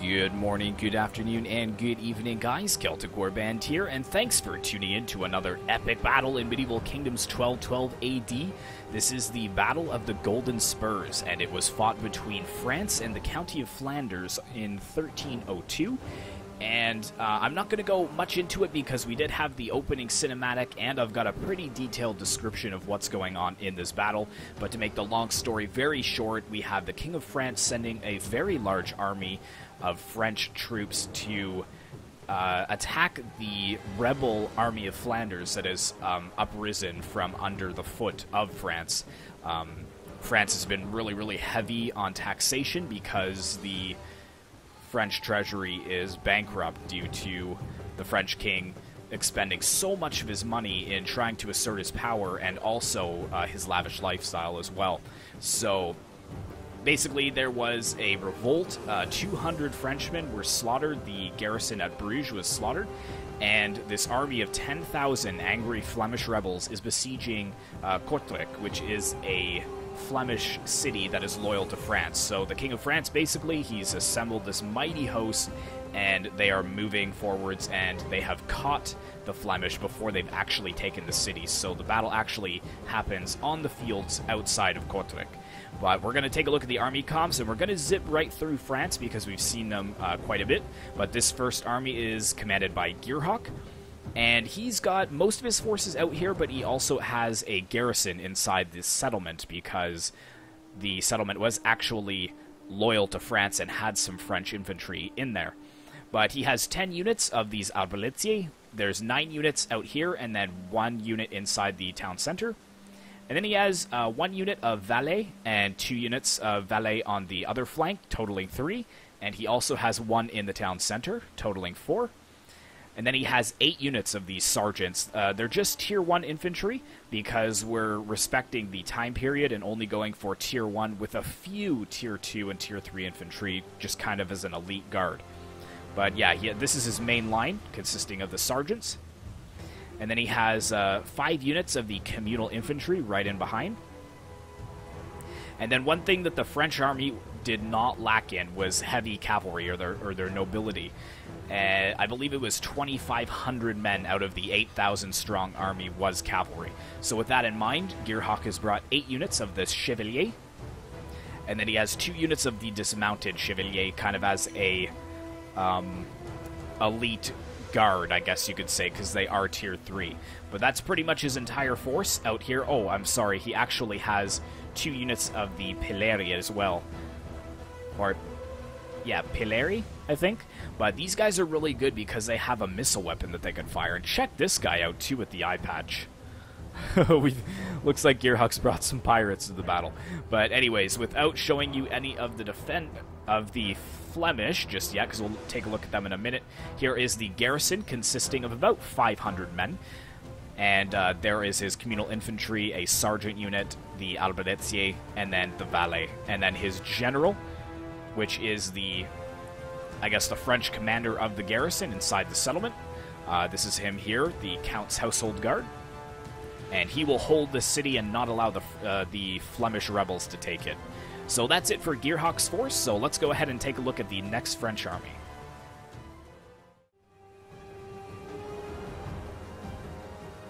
Good morning, good afternoon, and good evening, guys. Celtic Warband here, and thanks for tuning in to another epic battle in Medieval Kingdoms 1212 AD. This is the Battle of the Golden Spurs, and it was fought between France and the County of Flanders in 1302. And I'm not going to go much into it because we did have the opening cinematic, and I've got a pretty detailed description of what's going on in this battle. But to make the long story very short, we have the King of France sending a very large army of French troops to attack the rebel army of Flanders that has uprisen from under the foot of France. France has been really heavy on taxation because the French treasury is bankrupt due to the French king expending so much of his money in trying to assert his power and also his lavish lifestyle as well. So basically there was a revolt, 200 Frenchmen were slaughtered, the garrison at Bruges was slaughtered, and this army of 10,000 angry Flemish rebels is besieging Kortrijk, which is a Flemish city that is loyal to France. So the King of France, basically, he's assembled this mighty host, and they are moving forwards, and they have caught the Flemish before they've actually taken the city. So the battle actually happens on the fields outside of Kortrijk. But we're going to take a look at the army comps, and we're going to zip right through France because we've seen them quite a bit. But this first army is commanded by Gearhawk, and he's got most of his forces out here, but he also has a garrison inside this settlement because the settlement was actually loyal to France and had some French infantry in there. But he has 10 units of these arbaletiers. There's 9 units out here, and then 1 unit inside the town center. And then he has 1 unit of valet and 2 units of valet on the other flank, totaling 3. And he also has 1 in the town center, totaling 4. And then he has 8 units of these sergeants. They're just Tier 1 infantry because we're respecting the time period and only going for Tier 1 with a few Tier 2 and Tier 3 infantry just kind of as an elite guard. But yeah, this is his main line consisting of the sergeants. And then he has 5 units of the communal infantry right in behind. And then one thing that the French army did not lack in was heavy cavalry or their nobility. I believe it was 2,500 men out of the 8,000 strong army was cavalry. So with that in mind, Gearhawk has brought 8 units of this chevalier, and then he has 2 units of the dismounted chevalier, kind of as a elite guard, I guess you could say, because they are Tier 3. But that's pretty much his entire force out here. Oh, I'm sorry, he actually has 2 units of the Pilleri as well. Or, yeah, Pilleri, I think. But these guys are really good because they have a missile weapon that they can fire. And check this guy out, too, with the eye patch. Looks like Gearhawk's brought some pirates to the battle. But anyways, without showing you any of the the Flemish just yet, because we'll take a look at them in a minute, here is the garrison consisting of about 500 men. And there is his communal infantry, a sergeant unit, the arbaletier, and then the valet. And then his general, which is the, I guess, the French commander of the garrison inside the settlement. This is him here, the Count's household guard. And he will hold the city and not allow the Flemish rebels to take it. So that's it for Gearhawk's force, so let's go ahead and take a look at the next French army.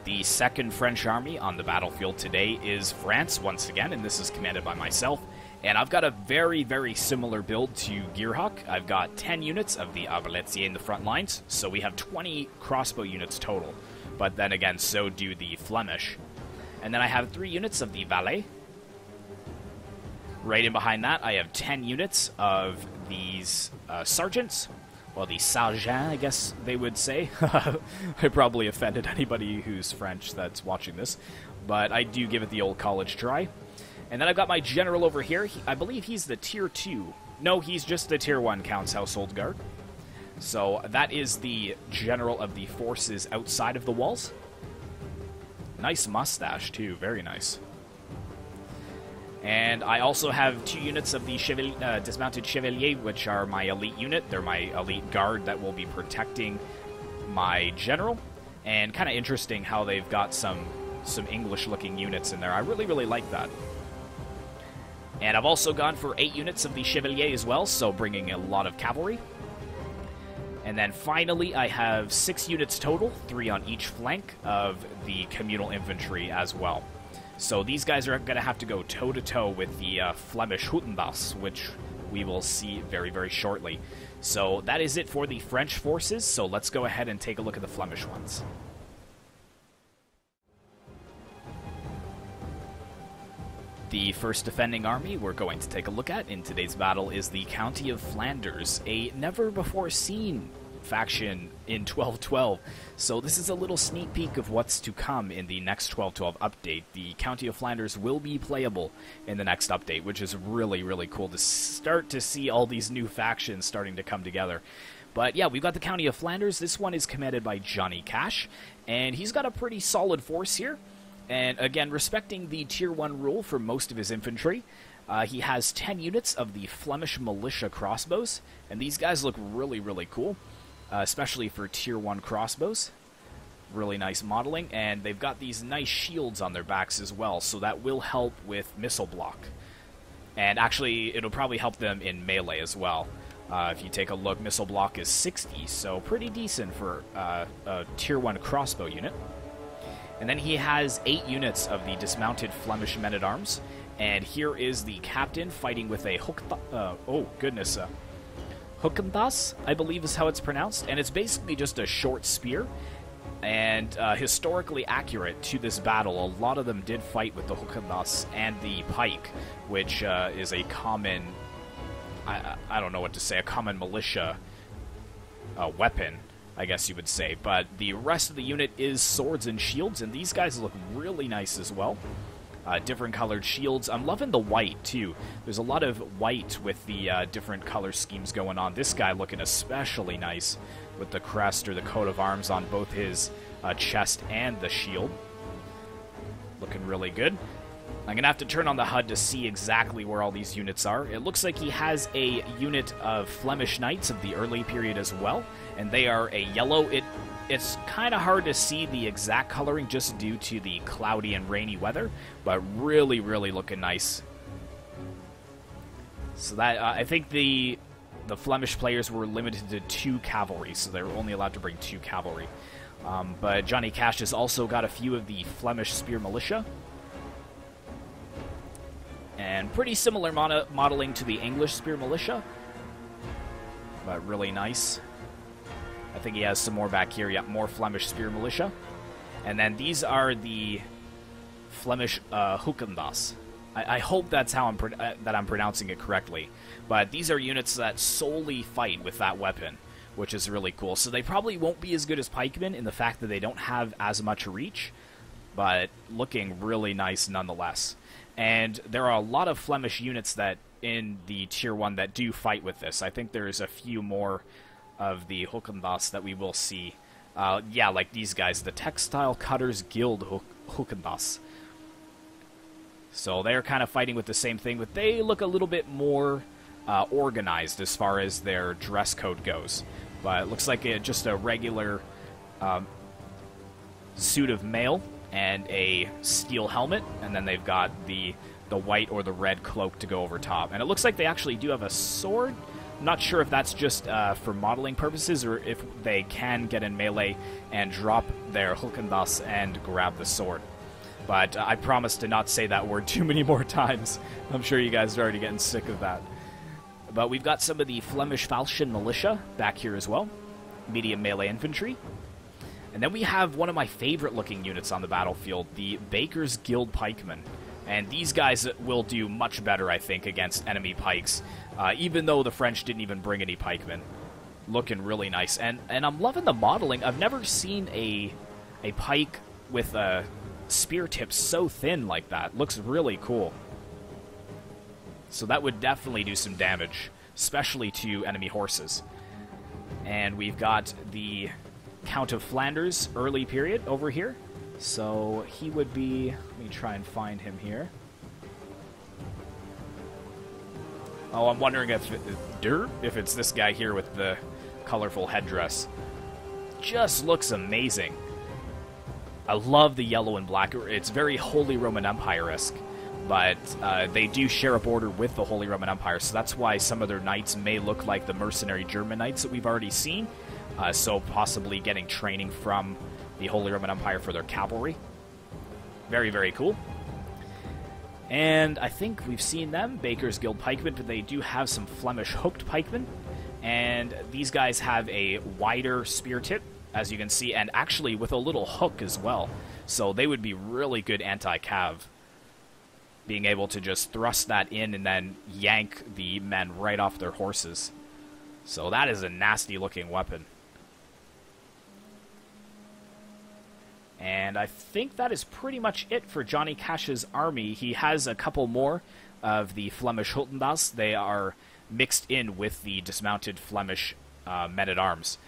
The second French army on the battlefield today is France once again, and this is commanded by myself. And I've got a very similar build to Gearhawk. I've got 10 units of the arbaletier in the front lines, so we have 20 crossbow units total. But then again, so do the Flemish. And then I have 3 units of the valet. Right in behind that, I have 10 units of these sergeants. Well, the sergeant, I guess they would say. I probably offended anybody who's French that's watching this. But I do give it the old college try. And then I've got my general over here. I believe he's the Tier 2. No, he's just the Tier 1 Count's household guard. So that is the general of the forces outside of the walls. Nice mustache, too. Very nice. And I also have 2 units of the dismounted chevalier, which are my elite unit. They're my elite guard that will be protecting my general. And kind of interesting how they've got some English-looking units in there. I really like that. And I've also gone for 8 units of the Chevalier as well, so bringing a lot of cavalry. And then finally, I have 6 units total, 3 on each flank of the communal infantry as well. So these guys are going to have to go toe-to-toe with the Flemish Hutendas, which we will see very, very shortly. So that is it for the French forces, so let's go ahead and take a look at the Flemish ones. The first defending army we're going to take a look at in today's battle is the County of Flanders, a never-before-seen faction in 12.12. So this is a little sneak peek of what's to come in the next 12.12 update. The County of Flanders will be playable in the next update, which is really, really cool to start to see all these new factions starting to come together. But yeah, we've got the County of Flanders. This one is commanded by Johnny Cash, and he's got a pretty solid force here. And again, respecting the Tier 1 rule for most of his infantry, he has 10 units of the Flemish militia crossbows, and these guys look really, really cool, especially for Tier 1 crossbows. Really nice modeling, and they've got these nice shields on their backs as well, so that will help with missile block. And actually, it'll probably help them in melee as well. If you take a look, missile block is 60, so pretty decent for a Tier 1 crossbow unit. And then he has 8 units of the dismounted Flemish men-at-arms. And here is the captain fighting with a Hukendas, I believe is how it's pronounced. And it's basically just a short spear. And historically accurate to this battle, a lot of them did fight with the Hukendas and the pike, which is a common, I don't know what to say, a common militia weapon, I guess you would say. But the rest of the unit is swords and shields, and these guys look really nice as well. Different colored shields. I'm loving the white, too. There's a lot of white with the different color schemes going on. This guy looking especially nice with the crest or the coat of arms on both his chest and the shield. Looking really good. I'm going to have to turn on the HUD to see exactly where all these units are. It looks like he has a unit of Flemish Knights of the early period as well, and they are a yellow. It's kind of hard to see the exact coloring just due to the cloudy and rainy weather, but really, really looking nice. So that I think the Flemish players were limited to 2 cavalry, so they were only allowed to bring 2 cavalry. But Johnny Cash has also got a few of the Flemish spear militia. And pretty similar modeling to the English spear militia, but really nice. I think he has some more back here. Yeah, more Flemish spear militia. And then these are the Flemish Hukendas. I hope that's how I'm pronouncing it correctly. But these are units that solely fight with that weapon, which is really cool. So they probably won't be as good as pikemen in the fact that they don't have as much reach, but looking really nice nonetheless. And there are a lot of Flemish units that in the Tier 1 that do fight with this. I think there's a few more of the Hukendas that we will see. Yeah, like these guys, the Textile Cutters Guild Hukendas. So they're kind of fighting with the same thing, but they look a little bit more organized as far as their dress code goes. But it looks like just a regular suit of mail and a steel helmet, and then they've got the white or the red cloak to go over top. And it looks like they actually do have a sword. I'm not sure if that's just for modeling purposes or if they can get in melee and drop their Hukendas and grab the sword. But I promise to not say that word too many more times. I'm sure you guys are already getting sick of that. But we've got some of the Flemish Falchion militia back here as well. Medium melee infantry. And then we have one of my favorite looking units on the battlefield, the Baker's Guild Pikemen. And these guys will do much better, I think, against enemy pikes, even though the French didn't even bring any pikemen. Looking really nice. And I'm loving the modeling. I've never seen a pike with a spear tip so thin like that. Looks really cool. So that would definitely do some damage, especially to enemy horses. And we've got the Count of Flanders early period over here. So he would be, let me try and find him here. Oh, I'm wondering if it's this guy here with the colorful headdress. Just looks amazing. I love the yellow and black. It's very Holy Roman Empire-esque. but they do share a border with the Holy Roman Empire, so that's why some of their knights may look like the mercenary German knights that we've already seen, so possibly getting training from the Holy Roman Empire for their cavalry. Very, very cool. And I think we've seen them, Baker's Guild pikemen, but they do have some Flemish hooked pikemen, and these guys have a wider spear tip, as you can see, and actually with a little hook as well, so they would be really good anti-cav, being able to just thrust that in and then yank the men right off their horses. So that is a nasty looking weapon. And I think that is pretty much it for Johnny Cash's army. He has a couple more of the Flemish Hultendas. They are mixed in with the dismounted Flemish men-at-arms.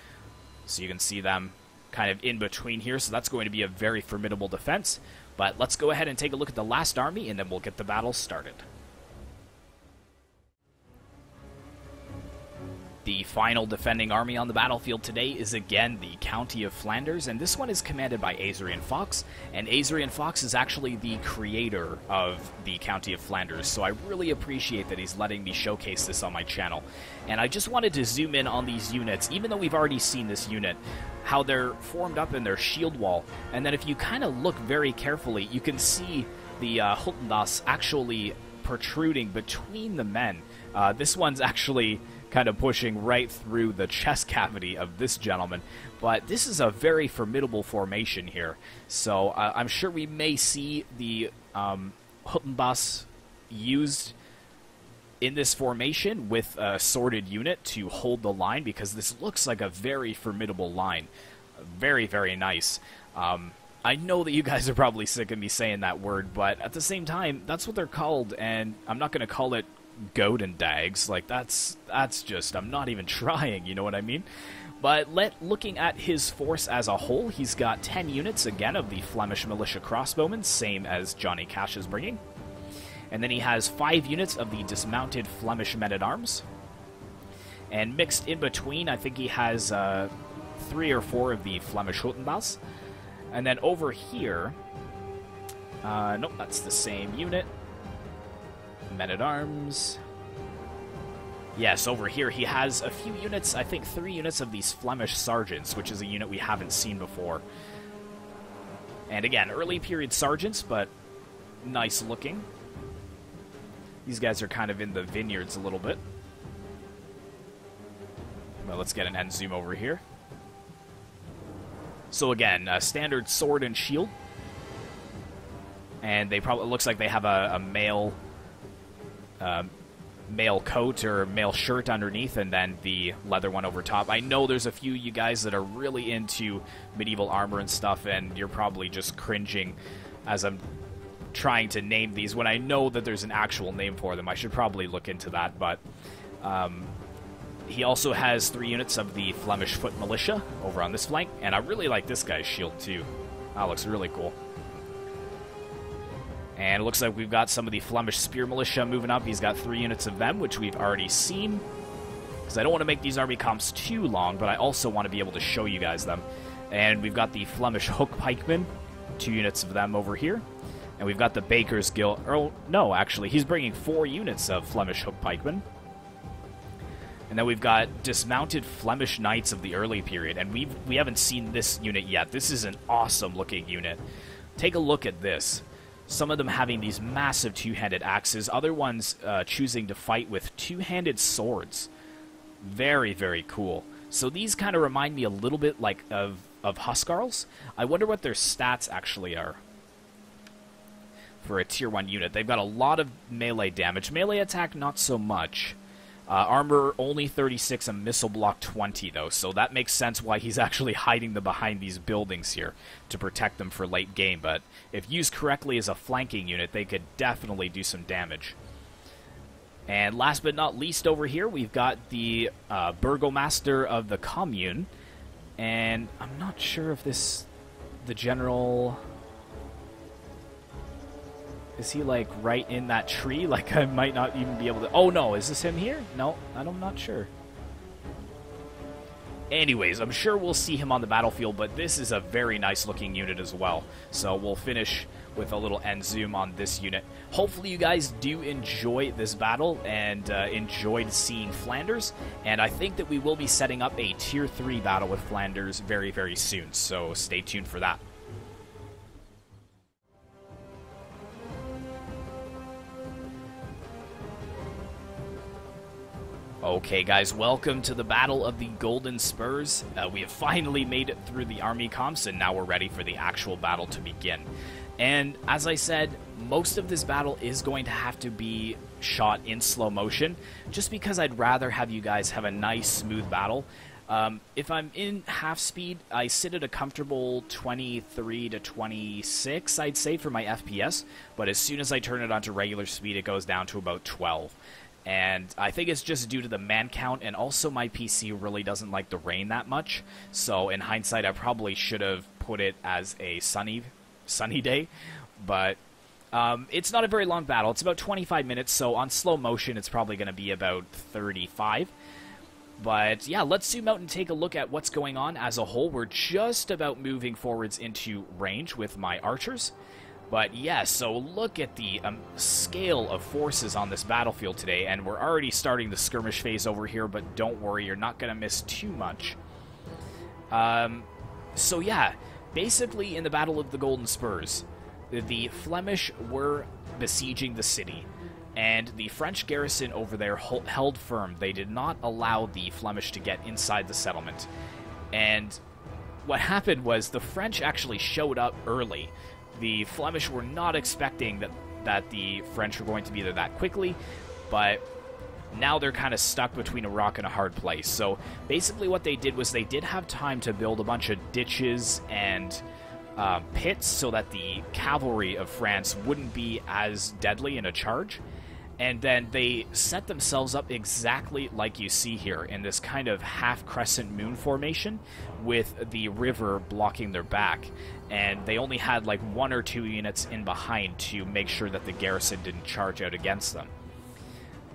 So you can see them kind of in between here, so that's going to be a very formidable defense. But let's go ahead and take a look at the last army, and then we'll get the battle started. The final defending army on the battlefield today is again the County of Flanders, and this one is commanded by Azrien Fox, and Azrien Fox is actually the creator of the County of Flanders, so I really appreciate that he's letting me showcase this on my channel. And I just wanted to zoom in on these units, even though we've already seen this unit, how they're formed up in their shield wall, and then if you kind of look very carefully, you can see the Hultendas actually protruding between the men. This one's actually kind of pushing right through the chest cavity of this gentleman. But this is a very formidable formation here. So I'm sure we may see the Hultendas used in this formation with a sorted unit to hold the line, because this looks like a very formidable line. Very, very nice. I know that you guys are probably sick of me saying that word, but at the same time, that's what they're called, and I'm not going to call it goat and dags. Like, that's just, I'm not even trying, you know what I mean? But looking at his force as a whole, he's got 10 units, again, of the Flemish militia crossbowmen, same as Johnny Cash is bringing. And then he has 5 units of the dismounted Flemish men-at-arms. And mixed in between, I think he has 3 or 4 of the Flemish Hultendas. And then over here, nope, that's the same unit. Men-at-arms. Yes, over here he has a few units, I think 3 units of these Flemish sergeants, which is a unit we haven't seen before. And again, early period sergeants, but nice looking. These guys are kind of in the vineyards a little bit. Well, let's get an end zoom over here. So again, standard sword and shield. And they probably, looks like they have a male coat or male shirt underneath, and then the leather one over top. I know there's a few you guys that are really into medieval armor and stuff, and you're probably just cringing as I'm trying to name these when I know that there's an actual name for them. I should probably look into that, but he also has 3 units of the Flemish foot militia over on this flank, and I really like this guy's shield too. That looks really cool. And it looks like we've got some of the Flemish spear militia moving up. He's got 3 units of them, which we've already seen. Because I don't want to make these army comps too long, but I also want to be able to show you guys them. And we've got the Flemish hook pikemen, 2 units of them over here. And we've got the Baker's Guild. Oh, no, actually, he's bringing 4 units of Flemish hook pikemen. And then we've got dismounted Flemish knights of the early period. And we haven't seen this unit yet. This is an awesome-looking unit. Take a look at this. Some of them having these massive 2-handed axes. Other ones choosing to fight with 2-handed swords. Very, very cool. So these kind of remind me a little bit like of Huskarls. I wonder what their stats actually are for a tier 1 unit. They've got a lot of melee damage. Melee attack, not so much. Armor only 36 and missile block 20, though, so that makes sense why he's actually hiding them behind these buildings here to protect them for late game. But if used correctly as a flanking unit, they could definitely do some damage. And last but not least over here, we've got the Burgomaster of the Commune. And I'm not sure if the general... Is he, like, right in that tree? Like, I might not even be able to... Oh, no. Is this him here? No, I'm not sure. Anyways, I'm sure we'll see him on the battlefield, but this is a very nice looking unit as well. So we'll finish with a little end zoom on this unit. Hopefully you guys do enjoy this battle and enjoyed seeing Flanders, and I think that we will be setting up a tier 3 battle with Flanders very, very soon, so stay tuned for that. Okay guys, welcome to the Battle of the Golden Spurs. We have finally made it through the army comps, and now we're ready for the actual battle to begin. And as I said, most of this battle is going to have to be shot in slow motion, just because I'd rather have you guys have a nice, smooth battle. If I'm in half speed, I sit at a comfortable 23 to 26, I'd say, for my FPS, but as soon as I turn it onto regular speed, it goes down to about 12. And I think it's just due to the man count, and also my PC really doesn't like the rain that much. So in hindsight, I probably should have put it as a sunny day. But it's not a very long battle. It's about 25 minutes, so on slow motion, it's probably going to be about 35. But yeah, let's zoom out and take a look at what's going on as a whole. We're just about moving forwards into range with my archers. But yeah, so look at the scale of forces on this battlefield today, and we're already starting the skirmish phase over here, but don't worry, you're not going to miss too much. So yeah, basically in the Battle of the Golden Spurs, the Flemish were besieging the city, and the French garrison over there held firm. They did not allow the Flemish to get inside the settlement. And what happened was the French actually showed up early. The Flemish were not expecting that the French were going to be there that quickly, but now they're kind of stuck between a rock and a hard place. So basically what they did was they did have time to build a bunch of ditches and pits so that the cavalry of France wouldn't be as deadly in a charge. And then they set themselves up exactly like you see here in this kind of half-crescent moon formation with the river blocking their back. And they only had like 1 or 2 units in behind to make sure that the garrison didn't charge out against them.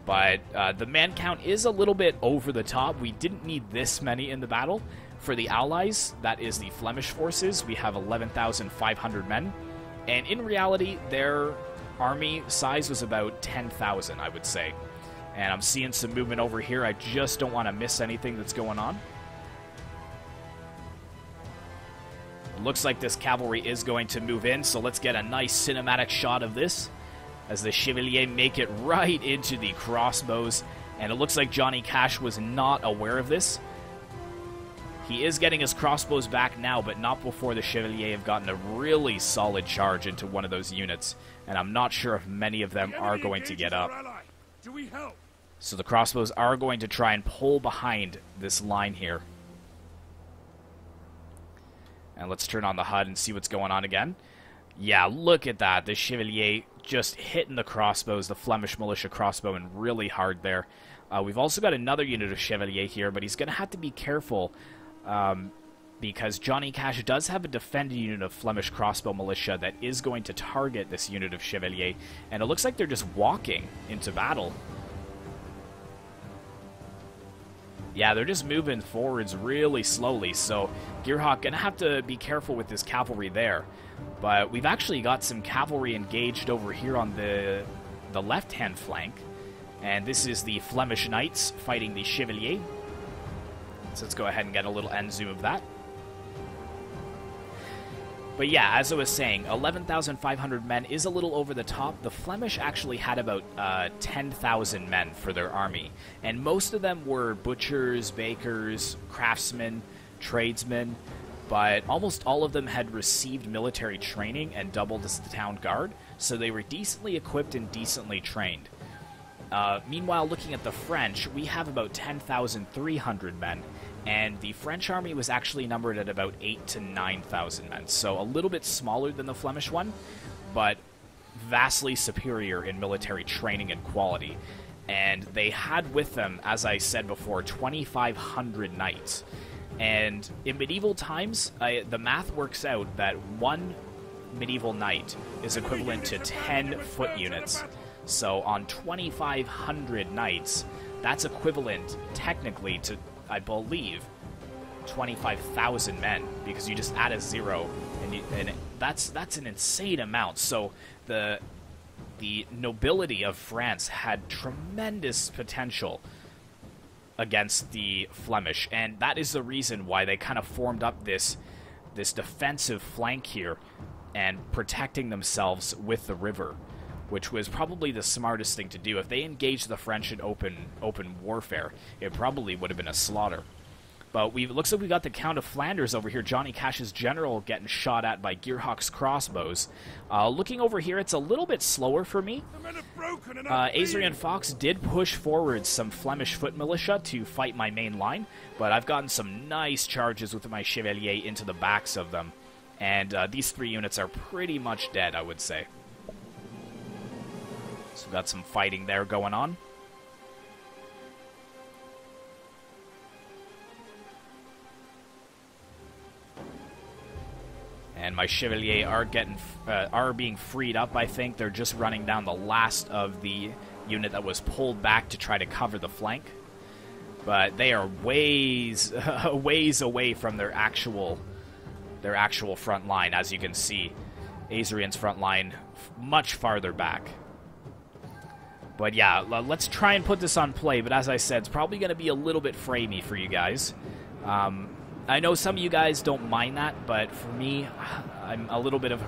But the man count is a little bit over the top. We didn't need this many in the battle. For the Allies, that is the Flemish forces, we have 11,500 men. And in reality, their army size was about 10,000, I would say. And I'm seeing some movement over here. I just don't want to miss anything that's going on. Looks like this cavalry is going to move in, so let's get a nice cinematic shot of this as the Chevalier make it right into the crossbows. And it looks like Johnny Cash was not aware of this. He is getting his crossbows back now, but not before the Chevalier have gotten a really solid charge into one of those units. And I'm not sure if many of them are going to get up. So the crossbows are going to try and pull behind this line here. And let's turn on the HUD and see what's going on again. Yeah, look at that. The Chevalier just hitting the crossbows, the Flemish militia crossbowmen really hard there. We've also got another unit of Chevalier here, but he's going to have to be careful because Johnny Cash does have a defended unit of Flemish crossbow militia that is going to target this unit of Chevalier, and it looks like they're just walking into battle. Yeah, they're just moving forwards really slowly, so Gearhawk gonna have to be careful with his cavalry there. But we've actually got some cavalry engaged over here on the left-hand flank, and this is the Flemish Knights fighting the Chevalier. So let's go ahead and get a little end zoom of that. But yeah, as I was saying, 11,500 men is a little over the top. The Flemish actually had about 10,000 men for their army. And most of them were butchers, bakers, craftsmen, tradesmen. But almost all of them had received military training and doubled as the town guard. So they were decently equipped and decently trained. Meanwhile, looking at the French, we have about 10,300 men. And the French army was actually numbered at about 8,000 to 9,000 men. So a little bit smaller than the Flemish one, but vastly superior in military training and quality. And they had with them, as I said before, 2,500 knights. And in medieval times, the math works out that one medieval knight is equivalent to 10 foot units. So on 2,500 knights, that's equivalent technically to, I believe, 25,000 men, because you just add a 0, and that's an insane amount. So the nobility of France had tremendous potential against the Flemish, and that is the reason why they kind of formed up this defensive flank here and protecting themselves with the river, which was probably the smartest thing to do. If they engaged the French in open warfare, it probably would have been a slaughter. But it looks like we got the Count of Flanders over here, Johnny Cash's general, getting shot at by Gearhawk's crossbows. Looking over here, it's a little bit slower for me. Azrien Fox did push forward some Flemish foot militia to fight my main line, but I've gotten some nice charges with my Chevalier into the backs of them. And these 3 units are pretty much dead, I would say. So we've got some fighting there going on. And my Chevalier are being freed up, I think. They're just running down the last of the unit that was pulled back to try to cover the flank. But they are ways away from their actual front line, as you can see. Azrien's front line much farther back. But yeah, let's try and put this on play. But as I said, it's probably going to be a little bit framey for you guys. I know some of you guys don't mind that, but for me, I'm a little bit of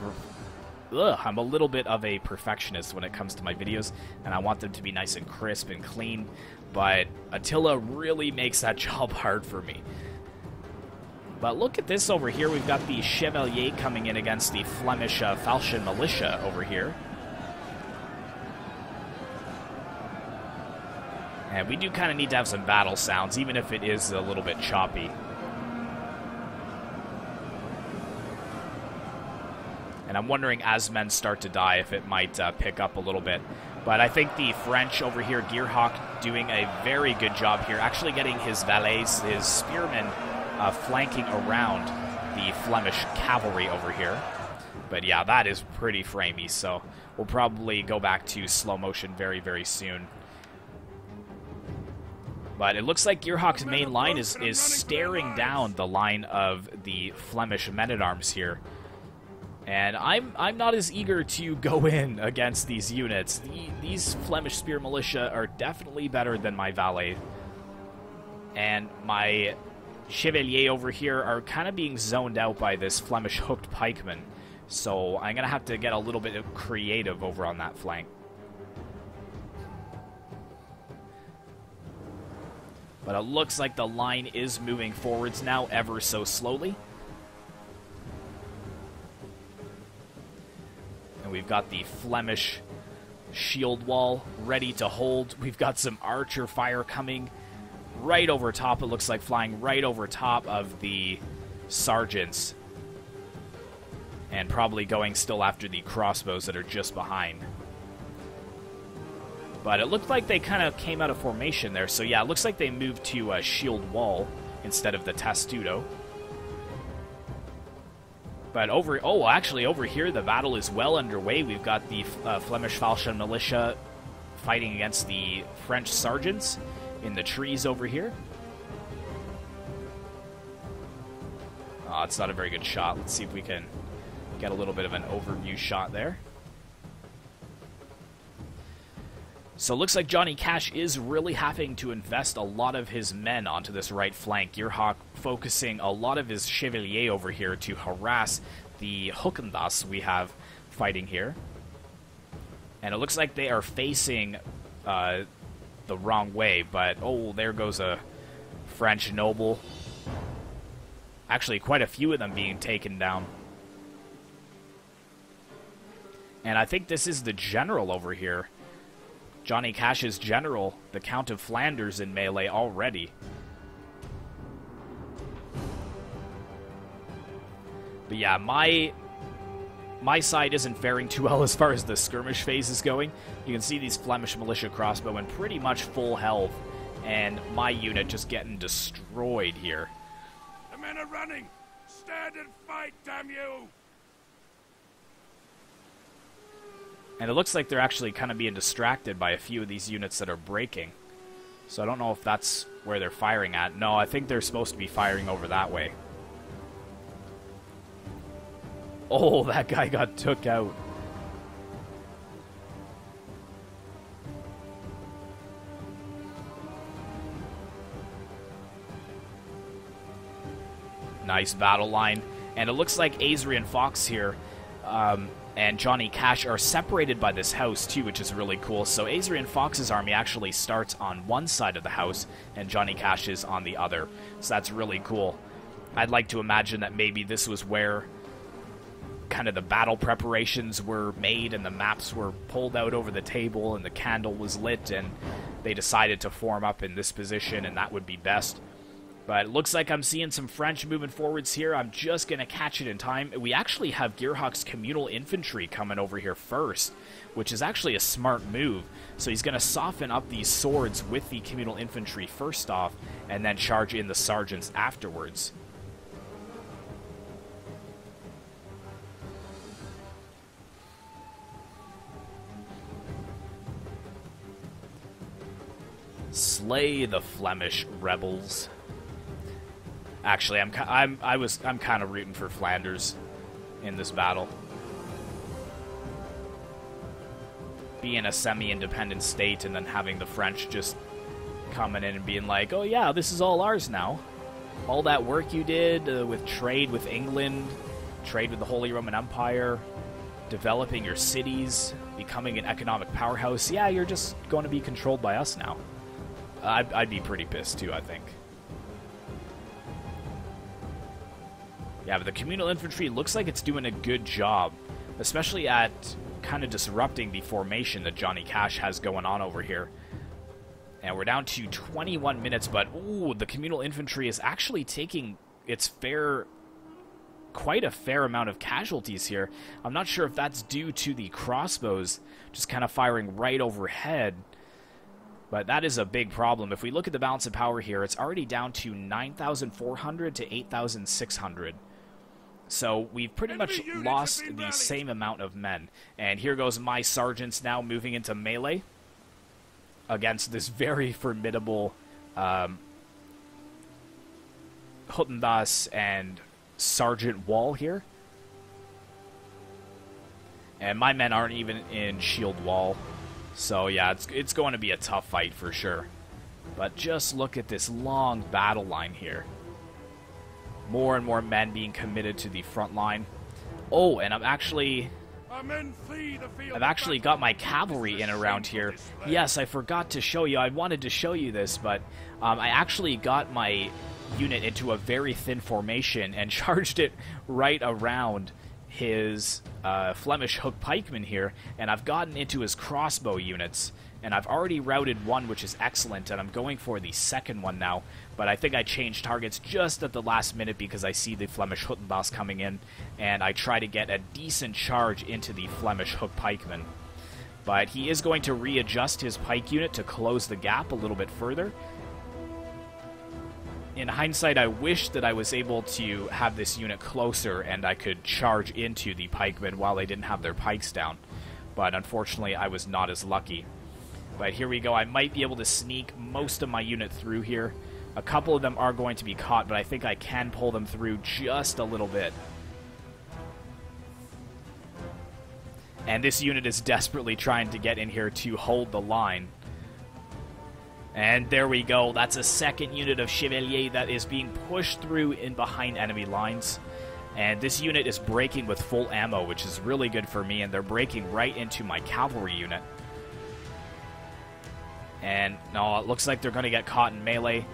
a perfectionist when it comes to my videos, and I want them to be nice and crisp and clean. But Attila really makes that job hard for me. But look at this over here. We've got the Chevalier coming in against the Flemish Falchion militia over here. And we do kind of need to have some battle sounds, even if it is a little bit choppy. And I'm wondering, as men start to die, if it might pick up a little bit. But I think the French over here, Gearhawk, doing a very good job here, actually getting his valets, his spearmen, flanking around the Flemish cavalry over here. But yeah, that is pretty framey, so we'll probably go back to slow motion very, very soon. But it looks like Gearhawk's main line is staring down the line of the Flemish men-at-arms here. And I'm not as eager to go in against these units. These Flemish spear militia are definitely better than my valet. And my Chevalier over here are kind of being zoned out by this Flemish hooked pikeman. So I'm going to have to get a little bit creative over on that flank. But it looks like the line is moving forwards now ever so slowly. And we've got the Flemish shield wall ready to hold. We've got some archer fire coming right over top. It looks like flying right over top of the sergeants. And probably going still after the crossbows that are just behind. But it looked like they kind of came out of formation there. So yeah, it looks like they moved to a shield wall instead of the testudo. But actually over here the battle is well underway. We've got the Flemish Falchion militia fighting against the French sergeants in the trees over here. Oh, it's not a very good shot. Let's see if we can get a little bit of an overview shot there. So it looks like Johnny Cash is really having to invest a lot of his men onto this right flank. Gearhawk focusing a lot of his Chevalier over here to harass the Hookendas we have fighting here. And it looks like they are facing the wrong way, but oh, there goes a French noble. Actually, quite a few of them being taken down. And I think this is the general over here. Johnny Cash's general, the Count of Flanders, in melee already. But yeah, my side isn't faring too well as far as the skirmish phase is going. You can see these Flemish militia crossbowmen pretty much full health, and my unit just getting destroyed here. The men are running! Stand and fight, damn you! And it looks like they're actually kind of being distracted by a few of these units that are breaking. So I don't know if that's where they're firing at. No, I think they're supposed to be firing over that way. Oh, that guy got took out. Nice battle line. And it looks like Azrien Fox here and Johnny Cash are separated by this house too, which is really cool. So Azrien Fox's army actually starts on one side of the house and Johnny Cash is on the other. So that's really cool. I'd like to imagine that maybe this was where kind of the battle preparations were made and the maps were pulled out over the table and the candle was lit and they decided to form up in this position and that would be best. But it looks like I'm seeing some French moving forwards here. I'm just going to catch it in time. We actually have Gearhawk's communal infantry coming over here first, which is actually a smart move. So he's going to soften up these swords with the communal infantry first off, and then charge in the sergeants afterwards. Slay the Flemish rebels. Actually, I'm kind of rooting for Flanders in this battle. Being a semi-independent state and then having the French just coming in and being like, oh yeah, this is all ours now. All that work you did with trade with England, trade with the Holy Roman Empire, developing your cities, becoming an economic powerhouse, yeah, you're just going to be controlled by us now. I'd be pretty pissed too, I think. Yeah, but the communal infantry looks like it's doing a good job, especially at kind of disrupting the formation that Johnny Cash has going on over here. And we're down to 21 minutes, but ooh, the communal infantry is actually taking its quite a fair amount of casualties here. I'm not sure if that's due to the crossbows just kind of firing right overhead, but that is a big problem. If we look at the balance of power here, it's already down to 9,400 to 8,600. So we've pretty much lost the same amount of men. And here goes my sergeants now moving into melee against this very formidable Hutendas and Sergeant Wall here. And my men aren't even in shield wall. So yeah, it's going to be a tough fight for sure. But just look at this long battle line here. More and more men being committed to the front line. Oh, and I've actually got my cavalry in around here. Yes, I forgot to show you. I wanted to show you this, but I actually got my unit into a very thin formation and charged it right around his Flemish hook pikeman here, and I've gotten into his crossbow units, and I've already routed one, which is excellent, and I'm going for the second one now, but I think I changed targets just at the last minute because I see the Flemish Hutendas coming in, and I try to get a decent charge into the Flemish hook pikeman. But he is going to readjust his pike unit to close the gap a little bit further. In hindsight, I wish that I was able to have this unit closer and I could charge into the pikemen while they didn't have their pikes down. But unfortunately, I was not as lucky. But here we go. I might be able to sneak most of my unit through here. A couple of them are going to be caught, but I think I can pull them through just a little bit. And this unit is desperately trying to get in here to hold the line. And there we go. That's a second unit of Chevalier that is being pushed through in behind enemy lines. And this unit is breaking with full ammo, which is really good for me. And they're breaking right into my cavalry unit. And no, it looks like they're going to get caught in melee.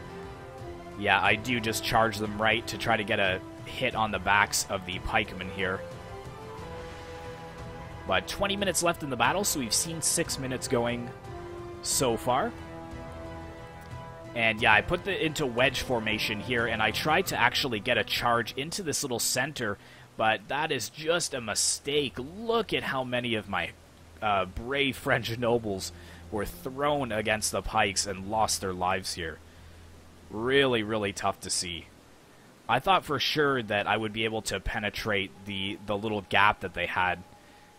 Yeah, I do just charge them right to try to get a hit on the backs of the pikemen here. But 20 minutes left in the battle, so we've seen 6 minutes going so far. And yeah, I put it into wedge formation here, and I tried to actually get a charge into this little center, but that is just a mistake. Look at how many of my brave French nobles were thrown against the pikes and lost their lives here. Really, really tough to see. I thought for sure that I would be able to penetrate the little gap that they had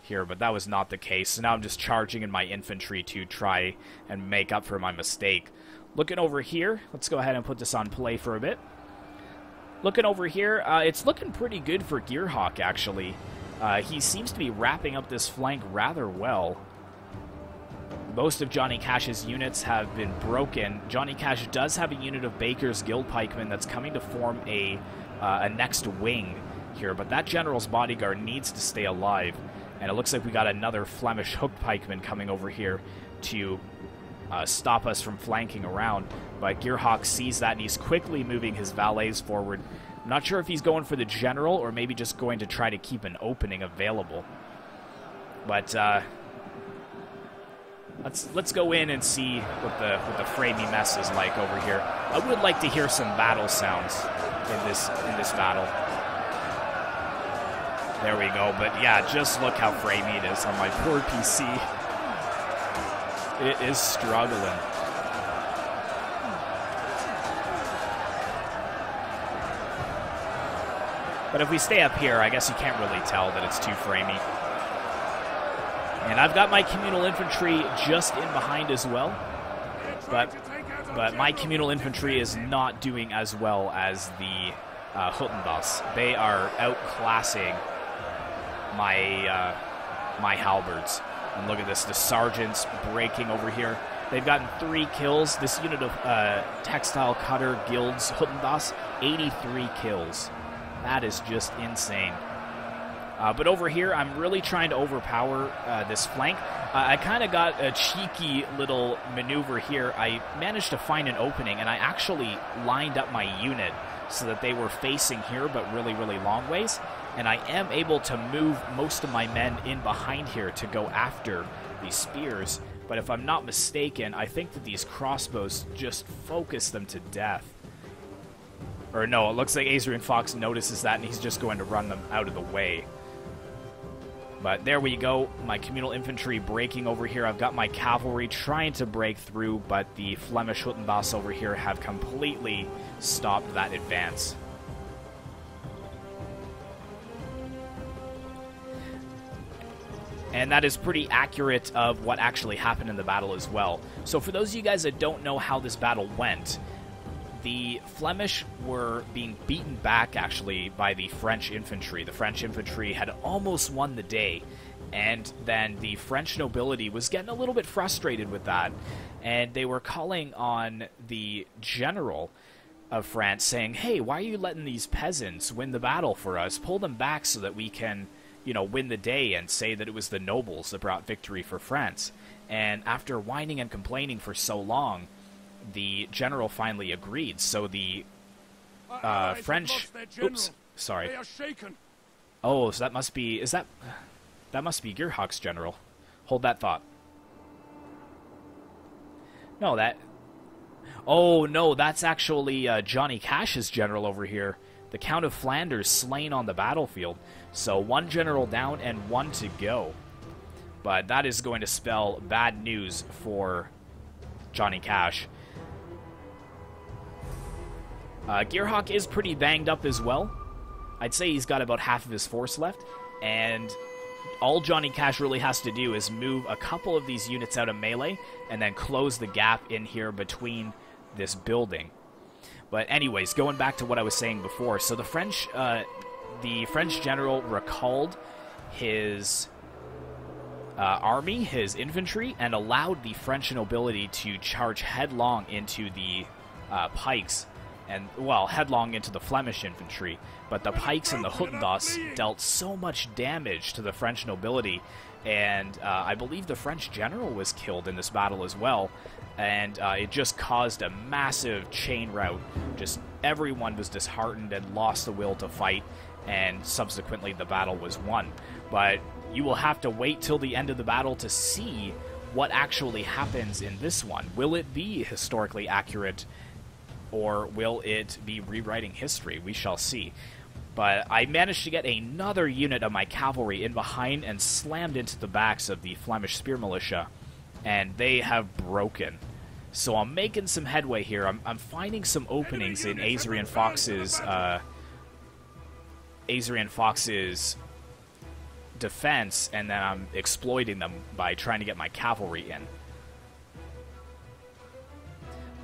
here, but that was not the case. So now I'm just charging in my infantry to try and make up for my mistake. Looking over here, let's go ahead and put this on play for a bit. Looking over here, it's looking pretty good for Gearhawk, actually. He seems to be wrapping up this flank rather well. Most of Johnny Cash's units have been broken. Johnny Cash does have a unit of Baker's Guild Pikemen that's coming to form a next wing here, but that General's Bodyguard needs to stay alive. And it looks like we got another Flemish Hooked Pikeman coming over here to stop us from flanking around. But Gearhawk sees that, and he's quickly moving his valets forward. I'm not sure if he's going for the General, or maybe just going to try to keep an opening available. But, Let's go in and see what the framey mess is like over here. I would like to hear some battle sounds in this battle. There we go. But yeah, just look how framey it is on my poor PC. It is struggling. But if we stay up here, I guess you can't really tell that it's too framey. And I've got my communal infantry just in behind as well. But my communal infantry is not doing as well as the Hutendas. They are outclassing my halberds. And look at this, the sergeants breaking over here. They've gotten 3 kills. This unit of Textile Cutter Guilds Hutendas, 83 kills. That is just insane. But over here, I'm really trying to overpower this flank. I kind of got a cheeky little maneuver here. I managed to find an opening, and I actually lined up my unit so that they were facing here, but really, really long ways. And I am able to move most of my men in behind here to go after these spears. But if I'm not mistaken, I think that these crossbows just focus them to death. Or no, it looks like Azrien Fox notices that, and he's just going to run them out of the way. But there we go, my communal infantry breaking over here. I've got my cavalry trying to break through, but the Flemish Hutendas over here have completely stopped that advance. And that is pretty accurate of what actually happened in the battle as well. So for those of you guys that don't know how this battle went, the Flemish were being beaten back, actually, by the French infantry. The French infantry had almost won the day, and then the French nobility was getting a little bit frustrated with that, and they were calling on the general of France, saying, hey, why are you letting these peasants win the battle for us? Pull them back so that we can, you know, win the day and say that it was the nobles that brought victory for France. And after whining and complaining for so long, the general finally agreed. So the French... Oops, sorry. Oh, so that must be... That must be Gearhawk's general. Hold that thought. No, that... Oh, no, that's actually Johnny Cash's general over here. The Count of Flanders slain on the battlefield. So 1 general down and 1 to go. But that is going to spell bad news for Johnny Cash. Gearhawk is pretty banged up as well. I'd say he's got about half of his force left, and all Johnny Cash really has to do is move a couple of these units out of melee and then close the gap in here between this building. But anyways, going back to what I was saying before, so the French general recalled his army, his infantry, and allowed the French nobility to charge headlong into the pikes. And, well, headlong into the Flemish infantry. But the pikes and the Hutendas dealt so much damage to the French nobility. And I believe the French general was killed in this battle as well. And it just caused a massive chain rout. Just everyone was disheartened and lost the will to fight. And subsequently the battle was won. But you will have to wait till the end of the battle to see what actually happens in this one. Will it be historically accurate? Or will it be rewriting history? We shall see. But I managed to get another unit of my cavalry in behind and slammed into the backs of the Flemish spear militia. And they have broken. So I'm making some headway here. I'm finding some openings in Azrien Fox's defense, and then I'm exploiting them by trying to get my cavalry in.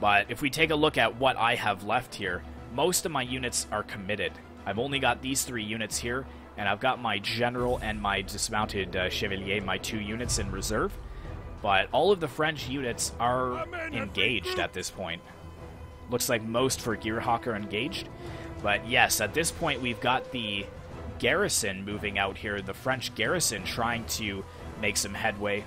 But if we take a look at what I have left here, most of my units are committed. I've only got these 3 units here, and I've got my general and my dismounted chevalier, my 2 units in reserve. But all of the French units are engaged at this point. Looks like most for Gearhawk are engaged. But yes, at this point we've got the garrison moving out here, the French garrison trying to make some headway.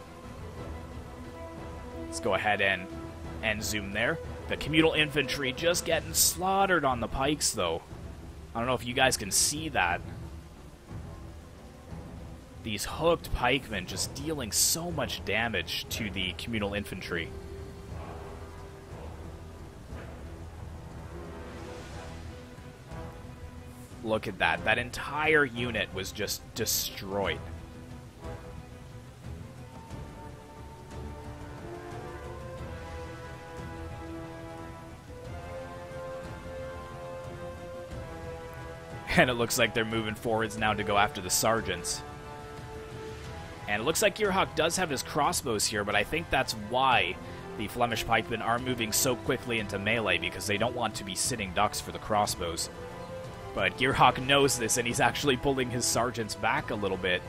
Let's go ahead and zoom there. The communal infantry just getting slaughtered on the pikes, though. I don't know if you guys can see that. These hooked pikemen just dealing so much damage to the communal infantry. Look at that. That entire unit was just destroyed. And it looks like they're moving forwards now to go after the sergeants. And it looks like Gearhawk does have his crossbows here, but I think that's why the Flemish pikemen are moving so quickly into melee, because they don't want to be sitting ducks for the crossbows. But Gearhawk knows this, and he's actually pulling his sergeants back a little bit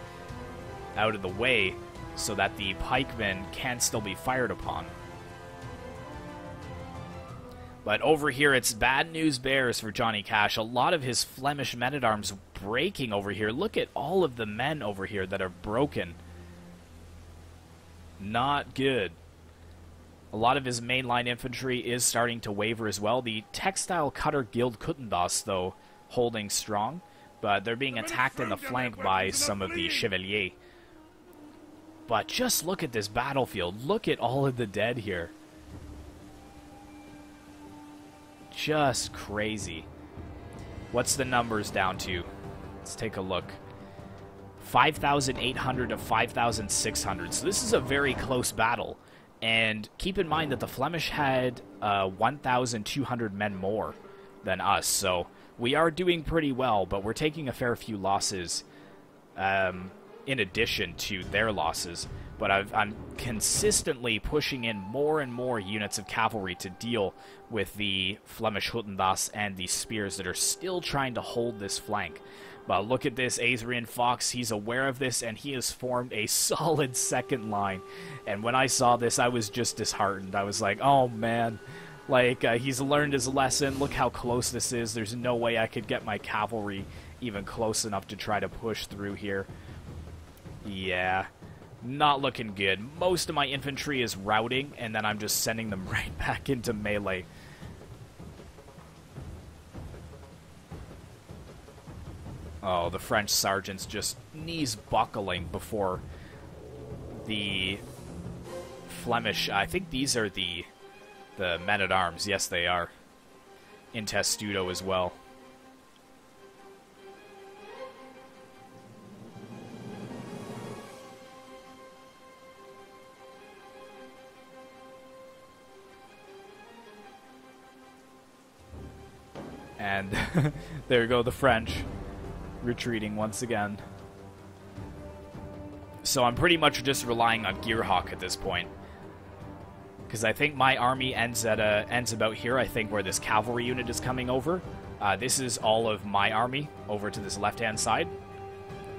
out of the way so that the pikemen can still be fired upon. But over here, it's bad news bears for Johnny Cash. A lot of his Flemish men-at-arms breaking over here. Look at all of the men over here that are broken. Not good. A lot of his mainline infantry is starting to waver as well. The Textile Cutter Guild Kuttendas, though, holding strong. But they're being attacked in the flank by some of the Chevalier. But just look at this battlefield. Look at all of the dead here. Just crazy. What's the numbers down to? Let's take a look. 5,800 to 5,600. So this is a very close battle. And keep in mind that the Flemish had 1,200 men more than us. So we are doing pretty well, but we're taking a fair few losses in addition to their losses. But I'm consistently pushing in more and more units of cavalry to deal with the Flemish Huttendas and the spears that are still trying to hold this flank. But look at this, Azrien Fox, he's aware of this, and he has formed a solid second line. And when I saw this, I was just disheartened. I was like, oh man, like, he's learned his lesson. Look how close this is. There's no way I could get my cavalry even close enough to try to push through here. Yeah. Not looking good. Most of my infantry is routing, and then I'm just sending them right back into melee. Oh, the French sergeants just knees buckling before the Flemish. I think these are the men-at-arms. Yes, they are. In Testudo as well. And there go the French, retreating once again. So I'm pretty much just relying on Gearhawk at this point, because I think my army ends about here. I think where this cavalry unit is coming over. This is all of my army over to this left-hand side,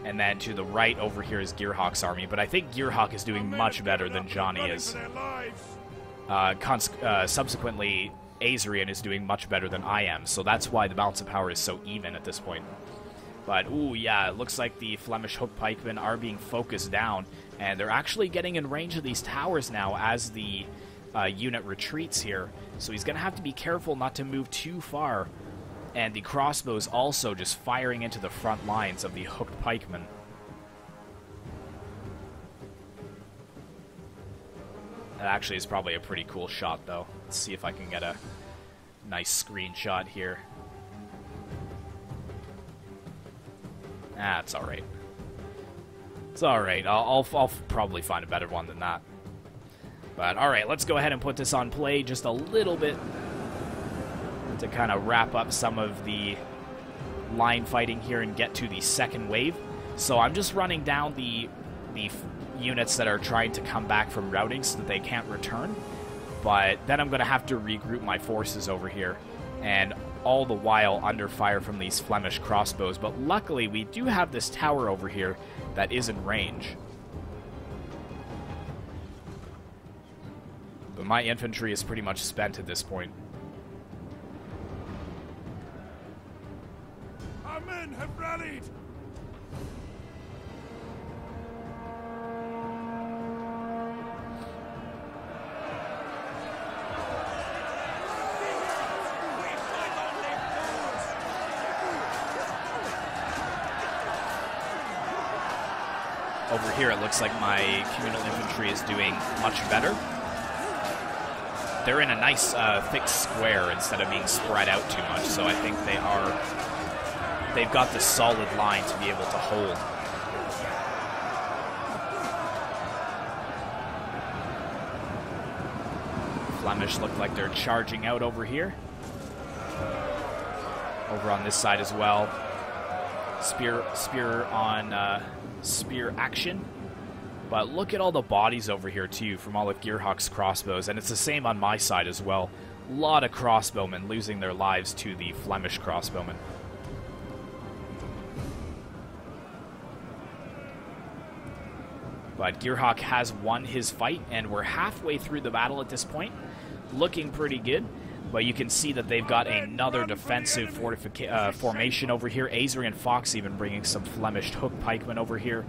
and then to the right over here is Gearhawk's army. But I think Gearhawk is doing much better than Johnny is. Subsequently, Azrien is doing much better than I am, so that's why the balance of power is so even at this point. But, ooh, yeah, it looks like the Flemish hook pikemen are being focused down, and they're actually getting in range of these towers now as the unit retreats here. So he's going to have to be careful not to move too far. And the crossbows also just firing into the front lines of the hooked pikemen. That actually is probably a pretty cool shot, though. Let's see if I can get a nice screenshot here. Ah, it's alright. It's alright. I'll probably find a better one than that. But alright, let's go ahead and put this on play just a little bit to kind of wrap up some of the line fighting here and get to the second wave. So I'm just running down the units that are trying to come back from routing so that they can't return. But then I'm going to have to regroup my forces over here, and all the while under fire from these Flemish crossbows. But luckily, we do have this tower over here that is in range. But my infantry is pretty much spent at this point. Our men have rallied! Over here, it looks like my communal infantry is doing much better. They're in a nice thick square instead of being spread out too much, so I think they've got the solid line to be able to hold. Flemish look like they're charging out over here. Over on this side as well. Spear action. But look at all the bodies over here too from all of Gearhawk's crossbows, and it's the same on my side as well. A lot of crossbowmen losing their lives to the Flemish crossbowmen. But Gearhawk has won his fight, and we're halfway through the battle at this point. Looking pretty good. But you can see that they've got another defensive formation over here. Azrien Fox even bringing some Flemish hook pikemen over here.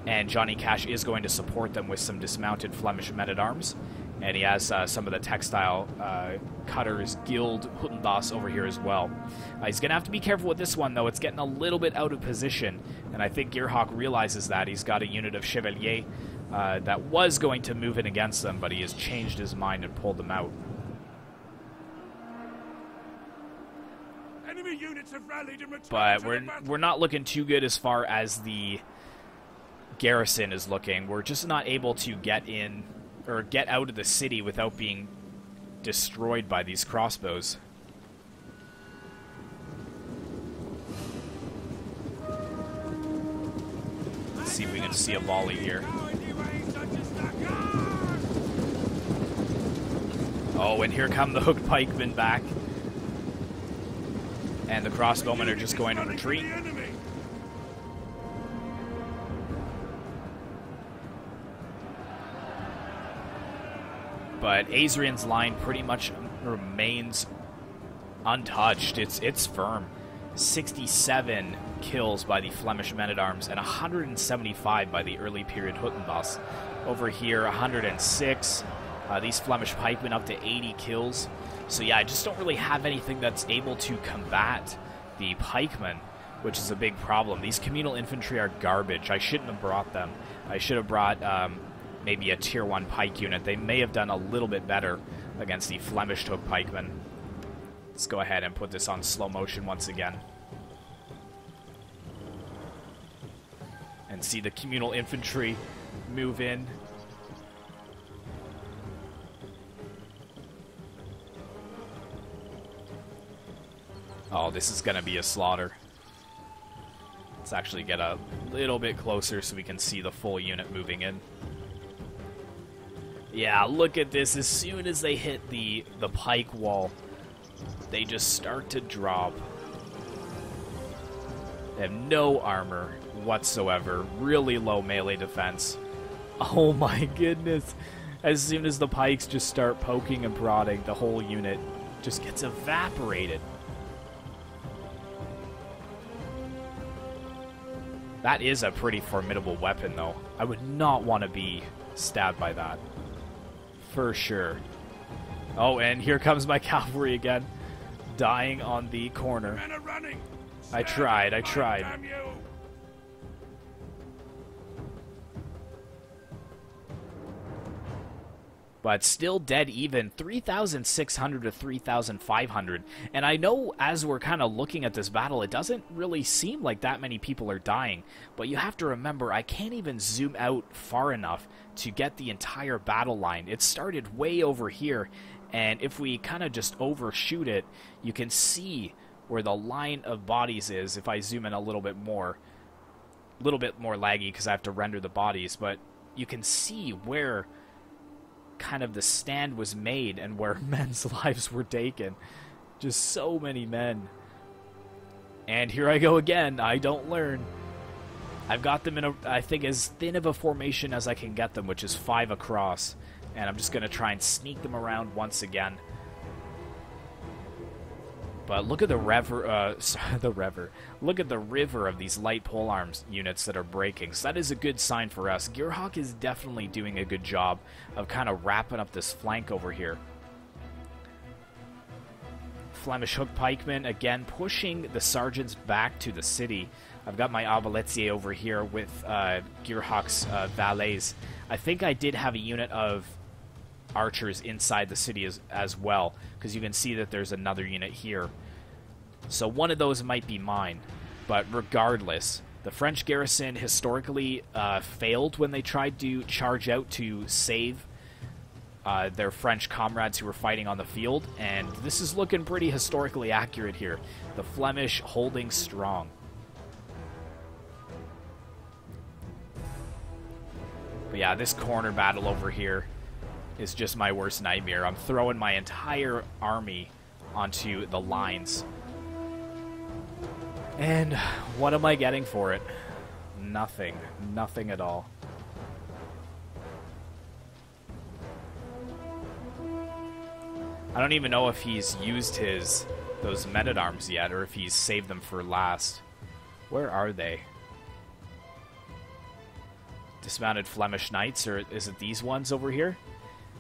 And Johnny Cash is going to support them with some dismounted Flemish men-at-arms. And he has some of the textile cutters, Guild Hutendas over here as well. He's going to have to be careful with this one, though. It's getting a little bit out of position. And I think Gearhawk realizes that. He's got a unit of Chevalier that was going to move in against them, but he has changed his mind and pulled them out. Enemy units have rallied and returned But to the battle. we're not looking too good as far as the garrison is looking. We're just not able to get in or get out of the city without being destroyed by these crossbows. Let's see if we can see a volley here. Oh, and here come the hooked pikemen back. And the crossbowmen are just going to retreat. But Azrien's line pretty much remains untouched. It's firm. 67 kills by the Flemish men-at-arms and 175 by the early period Hutendas. Over here, 106. These Flemish pikemen up to 80 kills. So yeah, I just don't really have anything that's able to combat the pikemen, which is a big problem. These communal infantry are garbage. I shouldn't have brought them. I should have brought maybe a tier 1 pike unit. They may have done a little bit better against the Flemish hook pikemen. Let's go ahead and put this on slow motion once again. And see the communal infantry move in. Oh, this is going to be a slaughter. Let's actually get a little bit closer so we can see the full unit moving in. Yeah, look at this. As soon as they hit the pike wall, they just start to drop. They have no armor whatsoever. Really low melee defense. Oh my goodness. As soon as the pikes just start poking and prodding, the whole unit just gets evaporated. That is a pretty formidable weapon, though. I would not want to be stabbed by that. For sure. Oh, and here comes my cavalry again. Dying on the corner. Men are running. I tried. Damn you. But still dead even, 3,600 to 3,500. And I know as we're kind of looking at this battle, it doesn't really seem like that many people are dying. But you have to remember, I can't even zoom out far enough to get the entire battle line. It started way over here, and if we kind of just overshoot it, you can see where the line of bodies is if I zoom in a little bit more. A little bit more laggy because I have to render the bodies, but you can see where kind of the stand was made and where men's lives were taken. Just so many men. And here I go again. I don't learn. I've got them in a, I think, as thin of a formation as I can get them, which is 5 across. And I'm just going to try and sneak them around once again. But look at the Look at the river of these light polearms units that are breaking. So that is a good sign for us. Gearhawk is definitely doing a good job of kind of wrapping up this flank over here. Flemish hook pikemen, again, pushing the sergeants back to the city. I've got my Avaletier over here with Gearhawk's valets. I think I did have a unit of archers inside the city as well, because you can see that there's another unit here. So one of those might be mine. But regardless, the French garrison historically failed when they tried to charge out to save their French comrades who were fighting on the field, and this is looking pretty historically accurate here. The Flemish holding strong. But yeah, this corner battle over here is just my worst nightmare. I'm throwing my entire army onto the lines. And what am I getting for it? Nothing. Nothing at all. I don't even know if he's used those men-at-arms yet, or if he's saved them for last. Where are they? Dismounted Flemish Knights, or is it these ones over here?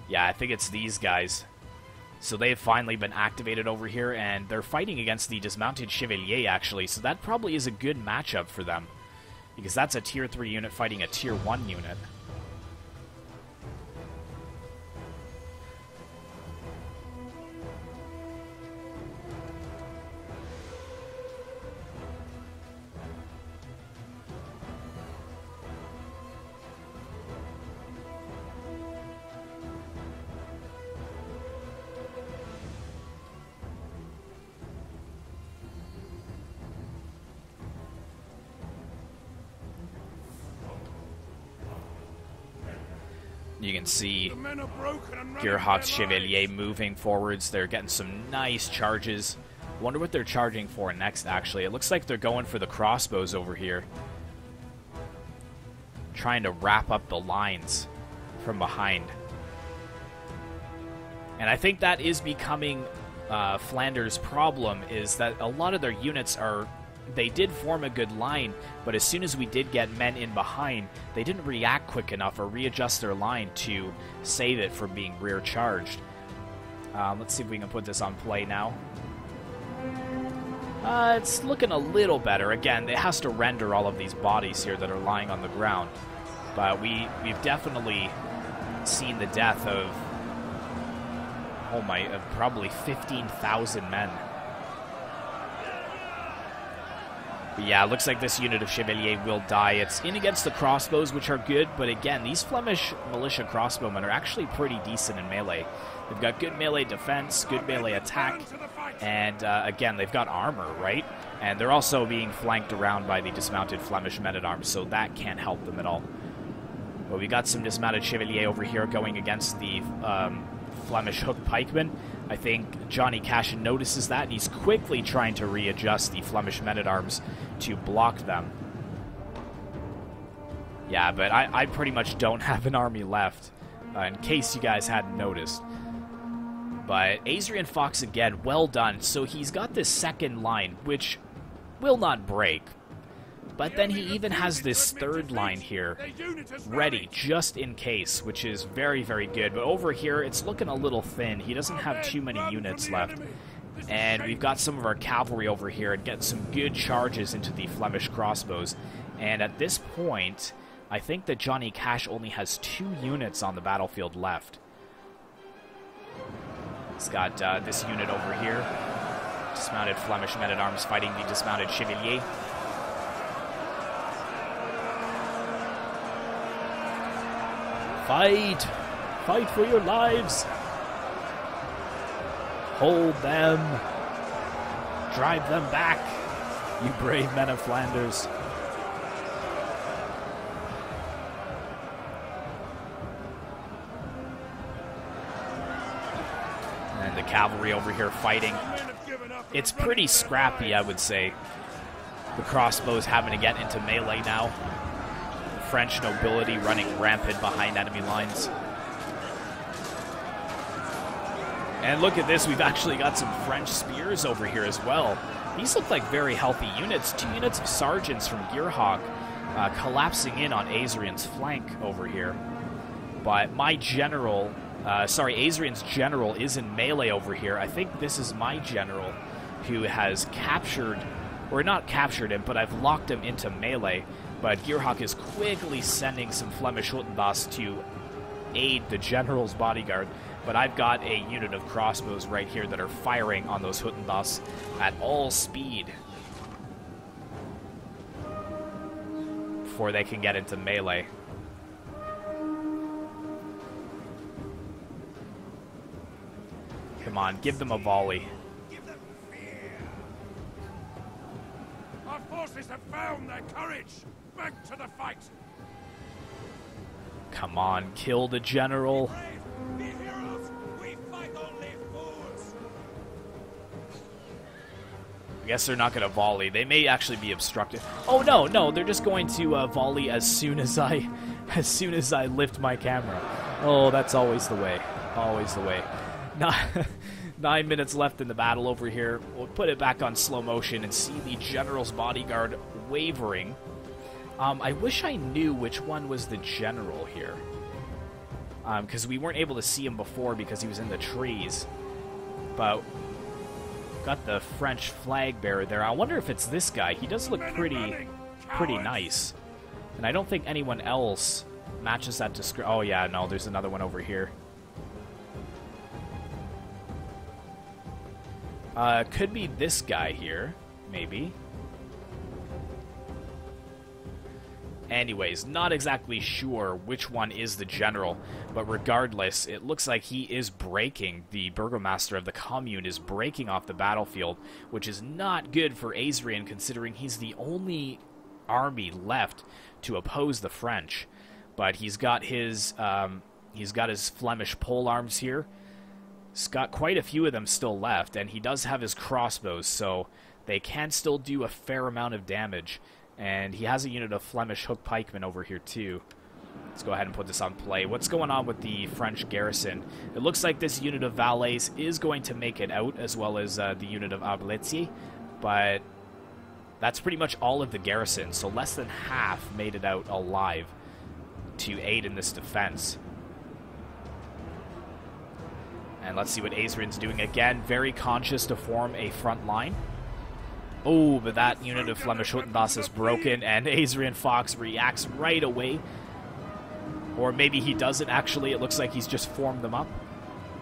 Yeah, I think it's these guys. So they've finally been activated over here, and they're fighting against the dismounted Chevalier, actually, so that probably is a good matchup for them. Because that's a tier 3 unit fighting a tier 1 unit. You can see Gearhawk's Chevalier moving forwards. They're getting some nice charges. Wonder what they're charging for next, actually. It looks like they're going for the crossbows over here. Trying to wrap up the lines from behind. And I think that is becoming Flanders' problem, is that a lot of their units are... They did form a good line, but as soon as we did get men in behind, they didn't react quick enough or readjust their line to save it from being rear charged. Let's see if we can put this on play now. It's looking a little better. Again, it has to render all of these bodies here that are lying on the ground. But we've definitely seen the death of, probably 15,000 men. But yeah, it looks like this unit of Chevalier will die. It's in against the crossbows, which are good, but again, these Flemish militia crossbowmen are actually pretty decent in melee. They've got good melee defense, good melee attack, and again, they've got armor, right? And they're also being flanked around by the dismounted Flemish men-at-arms, so that can't help them at all. But we got some dismounted Chevalier over here going against the Flemish hook pikemen. I think Johnny Cashin notices that, and he's quickly trying to readjust the Flemish men-at-arms to block them. Yeah, but I pretty much don't have an army left, in case you guys hadn't noticed. But Azrien Fox again, well done. So he's got this second line, which will not break. But then he even has this third line here ready just in case, which is very, very good. But over here, it's looking a little thin. He doesn't have too many units left. And we've got some of our cavalry over here and getting some good charges into the Flemish crossbows. And at this point, I think that Johnny Cash only has 2 units on the battlefield left. He's got this unit over here. Dismounted Flemish men-at-arms fighting the dismounted Chevalier. Fight! Fight for your lives! Hold them! Drive them back, you brave men of Flanders! And the cavalry over here fighting. It's pretty scrappy, I would say. The crossbows having to get into melee now. The French nobility running rampant behind enemy lines. And look at this, we've actually got some French spears over here as well. These look like very healthy units. 2 units of sergeants from Gearhawk collapsing in on Azrien's flank over here. But my general, Azrien's general is in melee over here. I think this is my general who has captured, or not captured him, but I've locked him into melee. But Gearhawk is quickly sending some Flemish Hutendas to aid the general's bodyguard. But I've got a unit of crossbows right here that are firing on those Hutendas at all speed before they can get into melee. Come on, give them a volley. Give them fear. Our forces have found their courage. Back to the fight. Come on, kill the general. Brave, be heroes. We fight only fools. I guess they're not going to volley. They may actually be obstructed. Oh no, they're just going to volley as soon as I lift my camera. Oh, that's always the way. Always the way. 9 minutes left in the battle over here. We'll put it back on slow motion and see the general's bodyguard wavering. I wish I knew which one was the general here. Because we weren't able to see him before because he was in the trees. But got the French flag bearer there. I wonder if it's this guy. He does look pretty nice. And I don't think anyone else matches that description. Oh yeah, no, there's another one over here. Could be this guy here, maybe. Anyways, not exactly sure which one is the general, but regardless, it looks like he is breaking. The burgomaster of the commune is breaking off the battlefield, which is not good for Azrien, considering he's the only army left to oppose the French. But he's got his Flemish polearms here. He's got quite a few of them still left, and he does have his crossbows, so they can still do a fair amount of damage. And he has a unit of Flemish hook pikemen over here too. Let's go ahead and put this on play. What's going on with the French garrison? It looks like this unit of valets is going to make it out, as well as the unit of arbaletiers, but that's pretty much all of the garrison, so less than half made it out alive to aid in this defense. And let's see what Azrien's doing again. Very conscious to form a front line. Oh, but that unit of Flemish Hutendas is broken, and Azrien Fox reacts right away. Or maybe he doesn't actually. It looks like he's just formed them up.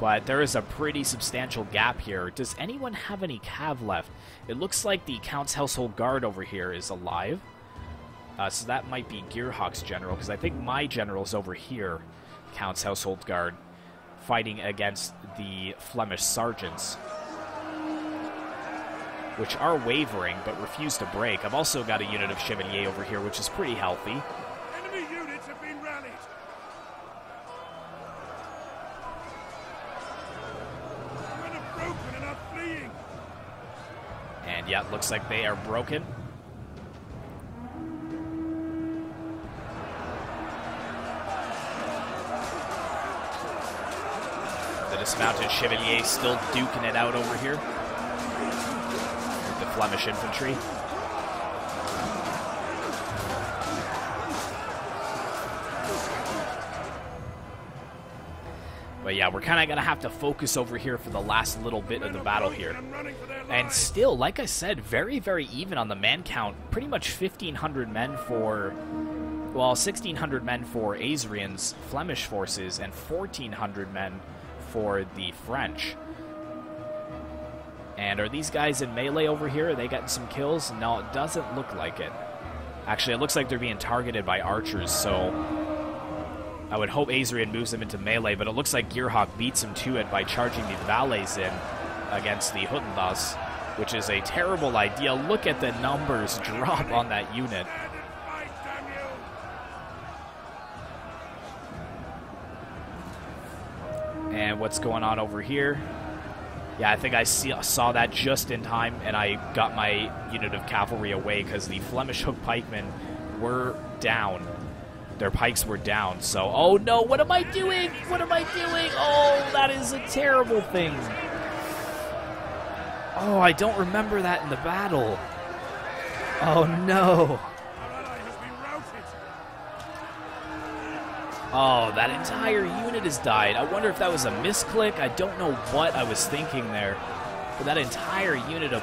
But there is a pretty substantial gap here. Does anyone have any cav left? It looks like the Count's Household Guard over here is alive. So that might be Gearhawk's general, because I think my general's over here, Count's Household Guard, fighting against the Flemish sergeants, which are wavering but refuse to break. I've also got a unit of Chevalier over here, which is pretty healthy. Enemy units have been rallied. Men are broken and are fleeing. And yeah, it looks like they are broken. The dismounted Chevalier still duking it out over here. Flemish infantry. But yeah, we're kind of going to have to focus over here for the last little bit of the battle here. And still, like I said, very, very even on the man count. Pretty much 1,500 men for, well, 1,600 men for Azrien's Flemish forces and 1,400 men for the French. And are these guys in melee over here? Are they getting some kills? No, it doesn't look like it. Actually, it looks like they're being targeted by archers, so I would hope Azrien moves them into melee, but it looks like Gearhawk beats him to it by charging the valets in against the Hutendas, which is a terrible idea. Look at the numbers drop on that unit. And what's going on over here? Yeah, I think I saw that just in time, and I got my unit of cavalry away because the Flemish hook pikemen were down. Their pikes were down, so... Oh, no! What am I doing? What am I doing? Oh, that is a terrible thing. Oh, I don't remember that in the battle. Oh, no. Oh, that entire unit has died. I wonder if that was a misclick. I don't know what I was thinking there. But that entire unit of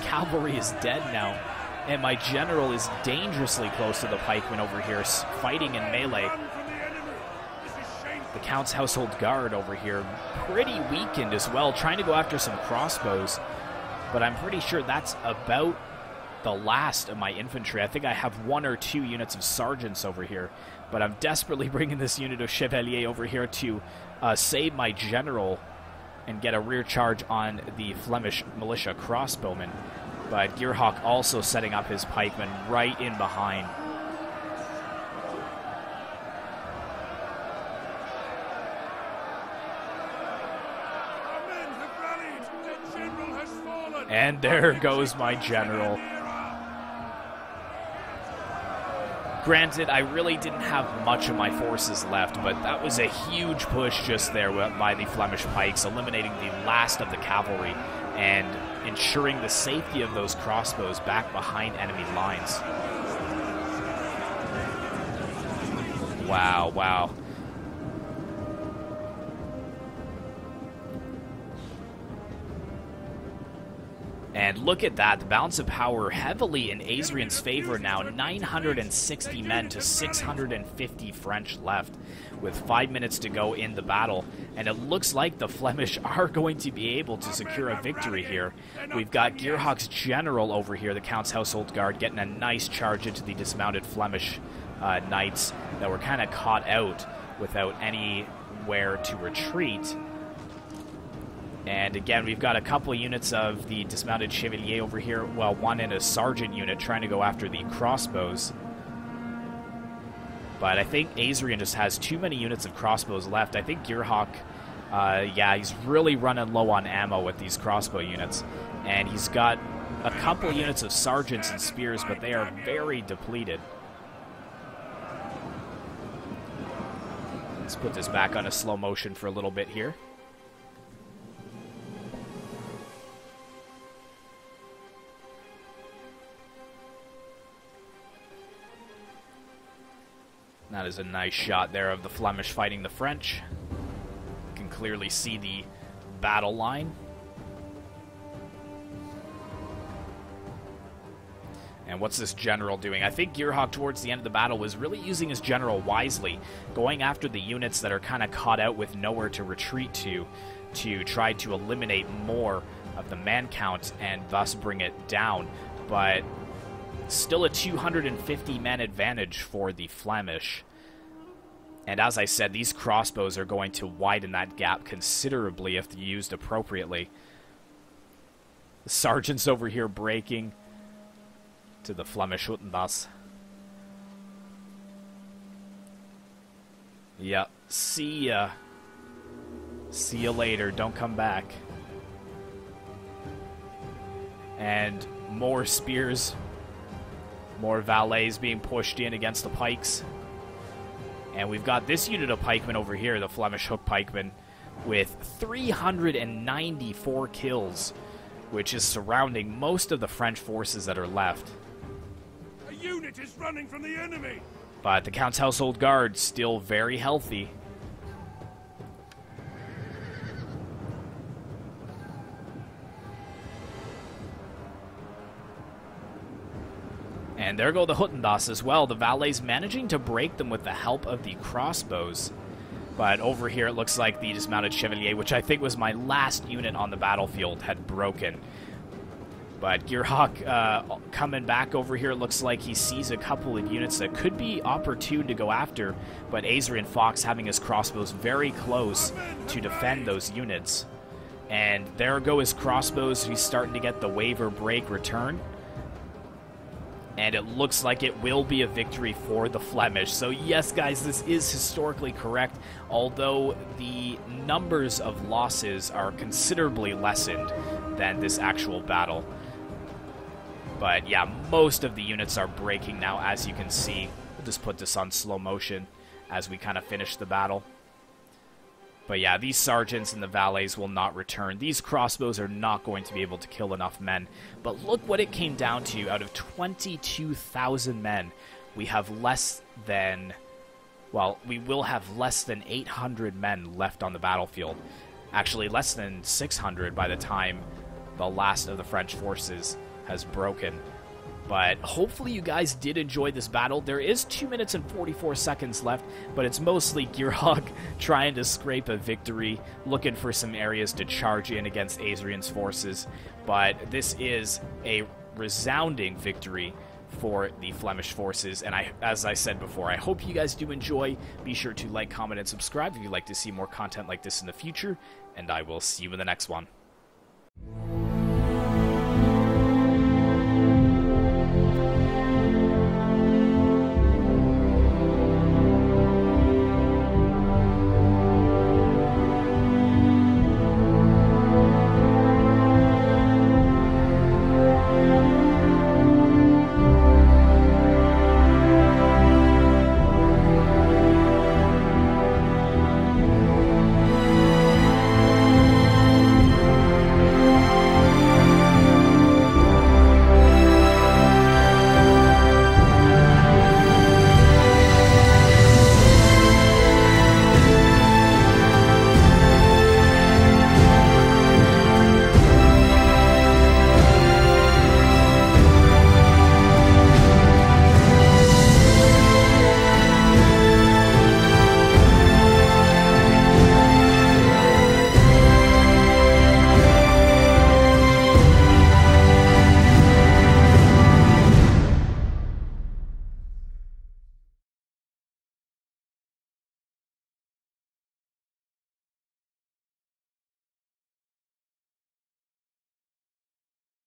cavalry is dead now. And my general is dangerously close to the pikemen over here, fighting in melee. The Count's household guard over here, pretty weakened as well, trying to go after some crossbows. But I'm pretty sure that's about the last of my infantry. I think I have 1 or 2 units of sergeants over here. But I'm desperately bringing this unit of chevalier over here to save my general and get a rear charge on the Flemish militia crossbowmen. But Gearhawk also setting up his pikemen right in behind. And there goes my general. Granted, I really didn't have much of my forces left, but that was a huge push just there by the Flemish pikes, eliminating the last of the cavalry and ensuring the safety of those crossbows back behind enemy lines. Wow, wow. And look at that, the balance of power heavily in Azrien's favor now. 960 men to 650 French left with 5 minutes to go in the battle. And it looks like the Flemish are going to be able to secure a victory here. We've got Gearhawk's general over here, the Count's household guard, getting a nice charge into the dismounted Flemish knights that were kind of caught out without anywhere to retreat. And again, we've got a couple units of the dismounted chevalier over here. Well, one in a sergeant unit trying to go after the crossbows. But I think Azrien just has too many units of crossbows left. I think Gearhawk, yeah, he's really running low on ammo with these crossbow units. And he's got a couple units of sergeants and spears, but they are very depleted. Let's put this back on a slow motion for a little bit here. That is a nice shot there of the Flemish fighting the French. You can clearly see the battle line. And what's this general doing? I think Gearhawk towards the end of the battle was really using his general wisely, going after the units that are kind of caught out with nowhere to retreat to try to eliminate more of the man count and thus bring it down. But still a 250 man advantage for the Flemish. And as I said, these crossbows are going to widen that gap considerably if used appropriately. The sergeants over here breaking to the Flemish Hutendas. Yep. See ya. See ya later. Don't come back. And more spears. More valets being pushed in against the pikes. And we've got this unit of pikemen over here, the Flemish hook pikemen, with 394 kills, which is surrounding most of the French forces that are left. A unit is running from the enemy. But the Count's household guard still very healthy. And there go the Hutendas as well. The valets managing to break them with the help of the crossbows. But over here it looks like the dismounted chevalier, which I think was my last unit on the battlefield, had broken. But Gearhawk coming back over here, looks like he sees a couple of units that could be opportune to go after. But Azrien Fox having his crossbows very close to defend those units. And there go his crossbows. He's starting to get the wave or break return. And it looks like it will be a victory for the Flemish. So yes, guys, this is historically correct, although the numbers of losses are considerably lessened than this actual battle. But yeah, most of the units are breaking now, as you can see. We'll just put this on slow motion as we kind of finish the battle. But yeah, these sergeants and the valets will not return. These crossbows are not going to be able to kill enough men. But look what it came down to. Out of 22,000 men, we have less than... well, we will have less than 800 men left on the battlefield. Actually, less than 600 by the time the last of the French forces has broken. But hopefully you guys did enjoy this battle. There is 2 minutes and 44 seconds left, but it's mostly Gearhawk trying to scrape a victory, looking for some areas to charge in against Azrien's forces. But this is a resounding victory for the Flemish forces, and as I said before, I hope you guys do enjoy. Be sure to like, comment, and subscribe if you'd like to see more content like this in the future, and I will see you in the next one.